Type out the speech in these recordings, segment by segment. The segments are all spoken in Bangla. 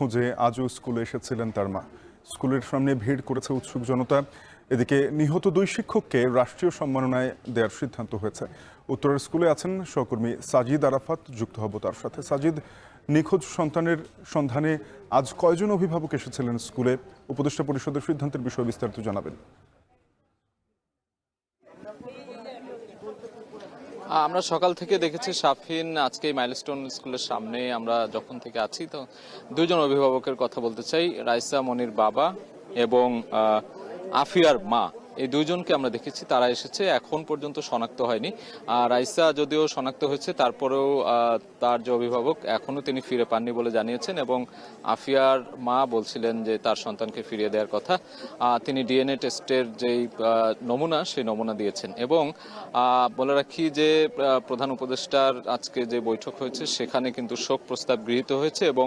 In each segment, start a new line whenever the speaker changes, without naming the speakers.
খোঁজে আজও স্কুলে এসেছিলেন তার মা। স্কুলের সামনে ভিড় করেছে উৎসুক জনতা। এদিকে নিহত দুই শিক্ষককে রাষ্ট্রীয় সম্মাননায় দেওয়ার সিদ্ধান্ত হয়েছে। উত্তরের স্কুলে আছেন সহকর্মী সাজিদ আরাফাত, যুক্ত হব তার সাথে। সাজিদ, নিখোঁজ সন্তানের সন্ধানে আজ কয়জন অভিভাবক এসেছিলেন স্কুলে? উপদেষ্টা পরিষদের সিদ্ধান্তের বিষয়ে বিস্তারিত জানাবেন।
আমরা সকাল থেকে দেখেছি শাফিন আজকে মাইলস্টোন স্কুলের সামনে আমরা যখন থেকে আছি, তো দুইজন অভিভাবকের কথা বলতে চাই। রাইসা মনির বাবা এবং আফিয়ার মা, এই দুইজনকে আমরা দেখেছি। তারা এসেছে, এখন পর্যন্ত শনাক্ত হয়নি। রাইসা যদিও শনাক্ত হয়েছে, তারপরেও তার যে অভিভাবক এখনো তিনি ফিরে পাননি বলে জানিয়েছেন, এবং আফিয়ার মা বলছিলেন যে তার সন্তানকে ফিরিয়ে দেওয়ার কথা। তিনি ডিএনএ টেস্টের যেই নমুনা, সেই নমুনা দিয়েছেন। এবং বলে রাখি যে প্রধান উপদেষ্টার আজকে যে বৈঠক হয়েছে সেখানে কিন্তু শোক প্রস্তাব গৃহীত হয়েছে, এবং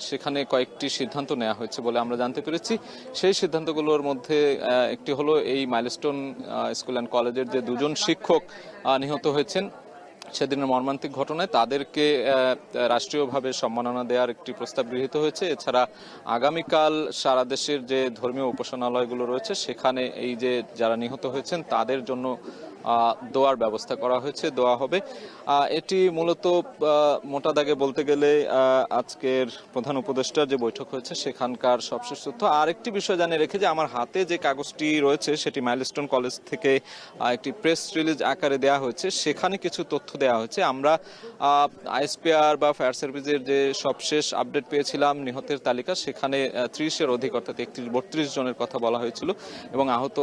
সেখানে কয়েকটি সিদ্ধান্ত নেওয়া হয়েছে বলে আমরা জানতে পেরেছি। সেই সিদ্ধান্তগুলোর মধ্যে একটি হলো এই মাইলস্টোন স্কুল অ্যান্ড কলেজের যে দুজন শিক্ষক নিহত হয়েছেন সেদিনের মর্মান্তিক ঘটনায়, তাদেরকে রাষ্ট্রীয়ভাবে সম্মাননা দেওয়ার একটি প্রস্তাব গৃহীত হয়েছে। এছাড়া আগামীকাল সারা দেশের যে ধর্মীয় উপাসনালয়গুলো রয়েছে সেখানে এই যে যারা নিহত হয়েছেন তাদের জন্য দোয়ার ব্যবস্থা করা হয়েছে, দোয়া হবে। এটি মূলত মোটা দাগে বলতে গেলে আজকের প্রধান উপদেষ্টার যে বৈঠক হয়েছে সেখানকার সবশেষ তথ্য। আরেকটি বিষয় জানিয়ে রেখে যে আমার হাতে যে কাগজটি রয়েছে সেটি মাইলস্টোন কলেজ থেকে একটি প্রেস রিলিজ আকারে দেওয়া হয়েছে। সেখানে কিছু তথ্য দেওয়া হয়েছে। আমরা আইএসপিআর বা ফায়ার সার্ভিসের যে সবশেষ আপডেট পেয়েছিলাম নিহতের তালিকা, সেখানে 30-এর অধিক অর্থাৎ 31-32 জনের কথা বলা হয়েছিল, এবং আহত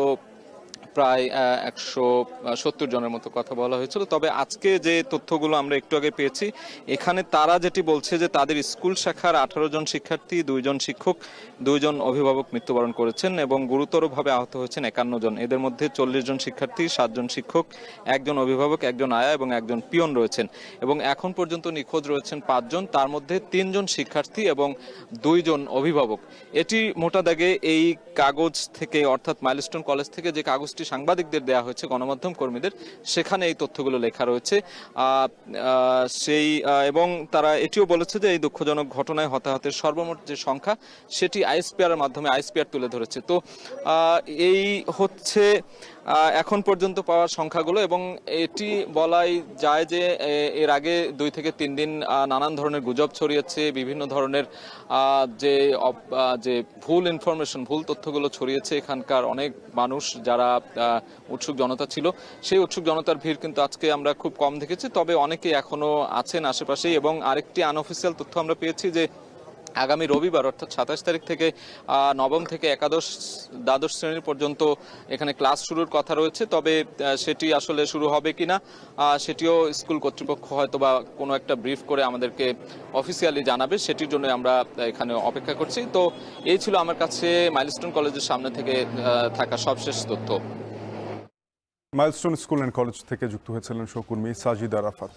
প্রায় 170 জনের মতো কথা বলা হয়েছিল। তবে আজকে যে তথ্যগুলো আমরা একটু আগে পেয়েছি, এখানে তারা যেটি বলছে যে তাদের স্কুল শাখার 18 জন শিক্ষার্থী, 2 জন শিক্ষক, 2 জন অভিভাবক মৃত্যুবরণ করেছেন, এবং গুরুতরভাবে আহত হয়েছেন 51 জন। এদের মধ্যে 40 জন শিক্ষার্থী, 7 জন শিক্ষক, 1 জন অভিভাবক, 1 জন আয়া এবং 1 জন পিয়ন রয়েছেন। এবং এখন পর্যন্ত নিখোঁজ রয়েছেন 5 জন, তার মধ্যে 3 জন শিক্ষার্থী এবং 2 জন অভিভাবক। এটি মোটা দাগে এই কাগজ থেকে, অর্থাৎ মাইলস্টোন কলেজ থেকে যে কাগজটি সাংবাদিকদের দেওয়া হয়েছে, গণমাধ্যম কর্মীদের, সেখানে এই তথ্যগুলো লেখা রয়েছে। এবং তারা এটিও বলেছে যে এই দুঃখজনক ঘটনায় হতাহতের সর্বমোট যে সংখ্যা সেটি আইএসপিআর এর মাধ্যমে আইএসপিআর তুলে ধরেছে। তো এই হচ্ছে এখন পর্যন্ত পাওয়ার সংখ্যাগুলো, এবং এটি বলাই যায় যে এর আগে 2 থেকে 3 দিন নানান ধরনের গুজব ছড়িয়েছে, বিভিন্ন ধরনের যে ভুল ইনফরমেশন, ভুল তথ্যগুলো ছড়িয়েছে। এখানকার অনেক মানুষ যারা উৎসুক জনতা ছিল, সেই উৎসুক জনতার ভিড় কিন্তু আজকে আমরা খুব কম দেখেছি। তবে অনেকে এখনো আছেন আশেপাশেই। এবং আরেকটি আনঅফিসিয়াল তথ্য আমরা পেয়েছি যে আগামী রবিবার অর্থাৎ 27 তারিখ থেকে নবম থেকে একাদশ দ্বাদশ শ্রেণীর পর্যন্ত এখানে ক্লাস শুরুর কথা রয়েছে। তবে সেটি আসলে শুরু হবে কিনা সেটিও স্কুল কর্তৃপক্ষ হয়তো বা কোনো একটা ব্রিফ করে আমাদেরকে অফিসিয়ালি জানাবে, সেটির জন্য আমরা এখানে অপেক্ষা করছি। তো এই ছিল আমার কাছে মাইলস্টোন কলেজের সামনে থেকে থাকা সবশেষ তথ্য।
মাইলস্টোন স্কুল অ্যান্ড কলেজ থেকে যুক্ত হয়েছিলেন সহকর্মী সাজিদ আরাফাত।